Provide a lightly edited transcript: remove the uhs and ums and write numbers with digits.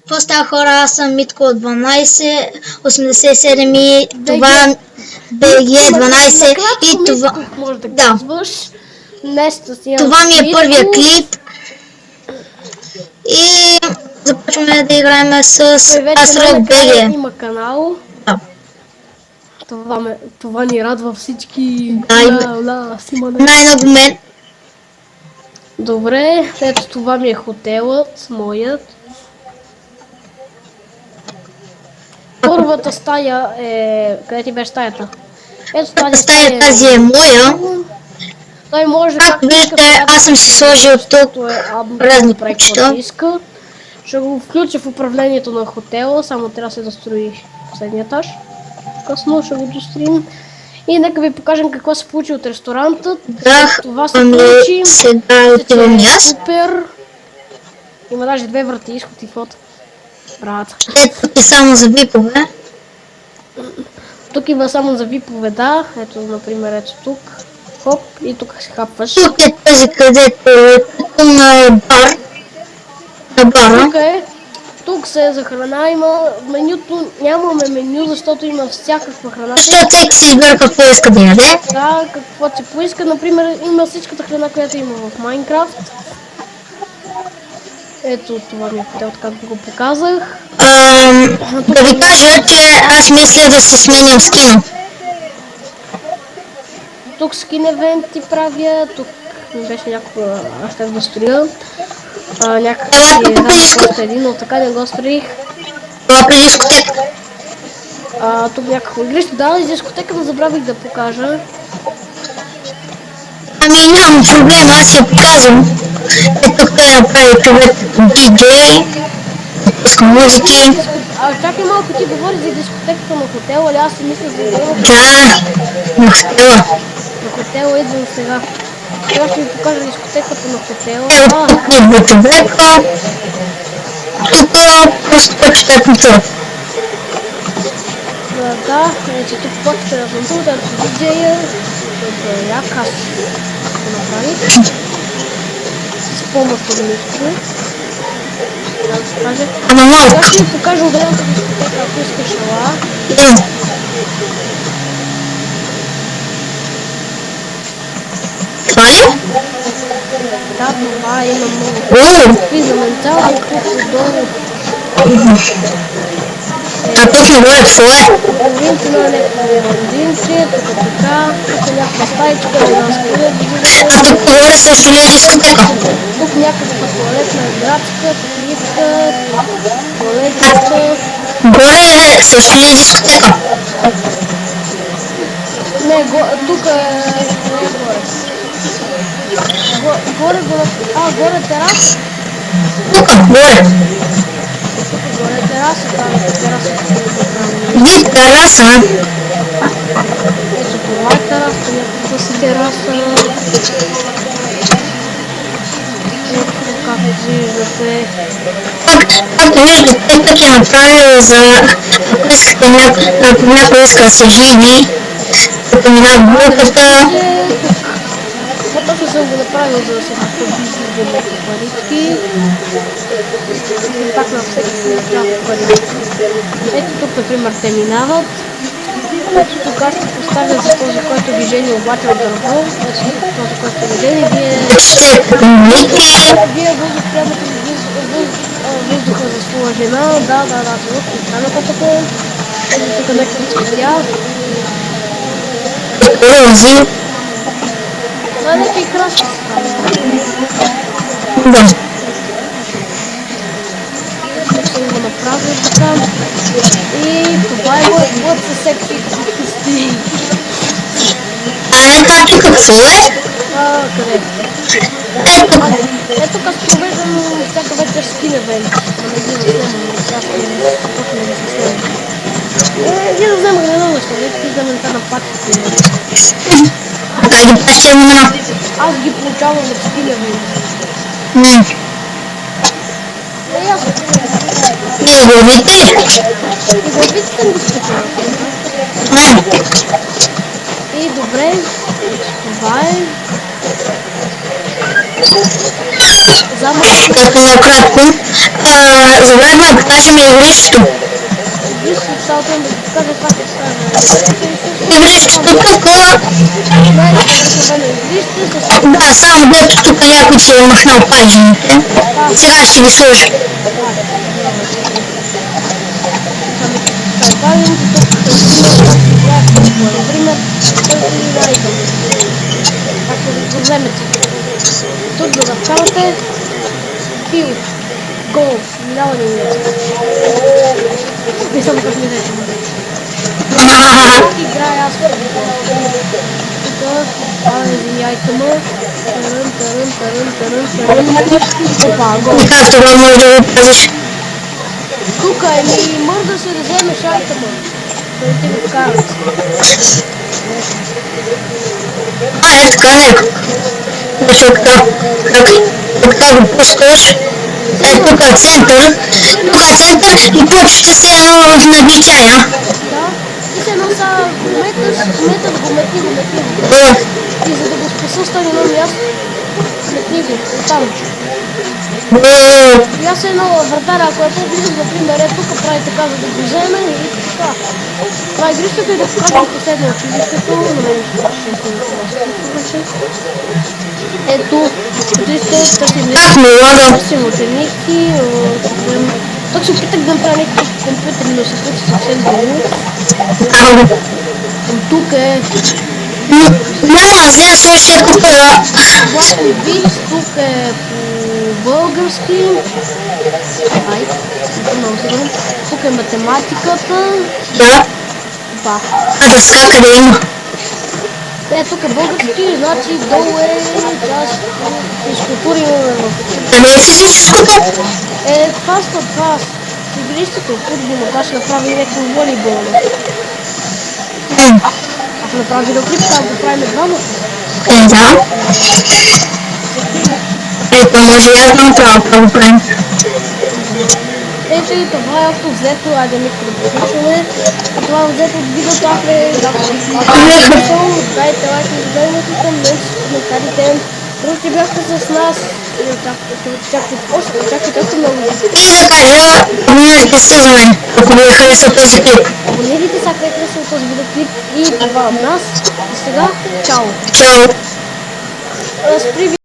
Какво става, хора? Аз съм Митко от 1287 и това BG12 и това... Може да Да. казваш. Днес това ми е първия клип и започваме да играем с Астрал БГ. Има канал. Да. Това ни радва всички. Най-много мен. Добре, ето това ми е хотелът, моят. Първата стая е... Къде ти беше стаята? Ето тази е моя. Той може да... Както виждате, аз съм си сложил тук разни кучета. Ще го включа в управлението на хотела, само трябва да се дострои последния етаж. Късно ще го достроим. И нека ви покажем какво се получи от ресторанта. Това се получи. Сега отивам и аз. Супер. Има даже две врати, изход и фото. Брат. Ето и само за випове. Тук има само за випове, да. Ето, например, ето тук. Хоп, и тук си хапваш. Тук е тази, където на бар. На бара. Тук се е за храна, има менюто, нямаме меню, защото има всякаква храна. Защото всеки си избира какво иска да яде. Да, какво се поиска, например, има всичката храна, която има в Майнкрафт. Ето това ми е хотел, както го показах. Да ви кажа, че аз мисля да си сменям скина. Тук скин евенти правя, тук ми беше някаква, аз ще го строя. Някакъв е един, но така не го строих. Това при дискотека. Тук някакво игрище, да, и дискотеката забравих да покажа. Ами нямам проблем, аз я показвам. Тук той направи човек диджей, пуска музики. Чакай малко, ти говори за дискотеката на хотела, али аз си мисля за идея? Да, на хотела. На хотела идвам сега. Сега ще ви покажа дискотеката на хотела. Тук идва човека. Тук просто почетат на това. Да, че тук почта да танцуват, ето диджея. Който е як, аз го направих. С помощ от Митко. Ама малко. Сега ще ви покажа отделната дискотека, ако искаш ела. Това ли? Да, това има много. Влизаме цяло тук отдолу. А точно горе, какво е? Половинки на легендинци, тук така, тук е някаква стаичка, една скелет. А тук горе също ли е дискотека? Тук някаква туалетна градска, покривка, туалетчета. Горе също ли е дискотека? Не, тук е горе. Горе тераса. Тук, горе. Горе тераса, там е тераса. Виж тераса. Ето това е тераса, някаква си тераса. Ето както виждате. Както виждате, тук е направил за... Ако някой иска да се живи, като минат групата. Това точно съм го направил, за да се подвижда някакви парички. И пак на всеки си трябва парички. Ето тук, например, те минават. Ето тук аз ще поставя за този, който движение обаче от дърво. Ето тук този, който движение, вие въздухоприемате въздуха за своя жена. Да, тук и така нататък. Ето тук някакви цветя. Някакви краски са там. Да. Тук съм го направил така. И това е моят със всеки глупости. Това тук какво е? Къде? Ето тук аз провеждам всяка вечер скин евент. Не ги заснемам, сега ще започна да се снимам. Ги заснемах ненадълго, ще вземем на патите. Как ги пащи имена? Аз ги получавам от скин евент. Ясно. И главите? И главите съм ги спечела. И добре, това е. Замък. Като накратко. Забравихме да покажем и игрището. Виж в началото да покажа това ще кажа. Игрището тук, Най-обикновено игрище с... да, само дето тук някой си е махнал паджините. Сега ще ги сложа. Пазените тук например, който ви наричам. Ако го вземете. Тук да вкарате пил, гол, минава ли минава. Не съм как ми речем. Играя аз тук, извиняйте ме. Опа, гол. И как това може да го пазиш? Тук е ми мърда се да вземеш айтема. Да ти го вкарат. Е така някак. Значи така го пускаш. Тук е център. Тук е център и почта се надвичая. Да. И се едно са го метни. И за да го спаса стане едно място, метни го там. И аз едно вратаря, ако е по-близък, например, е тук прави така, за да го вземе и така. Това е игрището и да покажем последно училището, на мен ще ето, училище, търсим ученици, тук се опитах да направя някакъв компютър, но се случи съвсем друго. Тук е... Мама, взема слушай тук. Блако Бич, тук е по български. Ай, много сигурно. Тук е математиката. Да. Ба. А дъска къде има? Тук е български, значи долу е част физкултура имаме в... Да не е физическото? Това с игрището, футбол, това ще направи някакво волейбол. Ако направи видеоклип, това го правим двамата. Да. Ето, може и аз да направя това го правим. Ето и това е общо взето, айде ми приключваме. Това е взето от видеото, ако ви е харесало, дайте лайк и гледането към мен, коментарите. Другите бяхте с нас и очаквайте още много. И да кажа, абонирайте се за мен, ако ви е харесал този клип. Абонирайте се, ако е харесал този видеоклип и това от нас. И сега, чао! Чао! Спри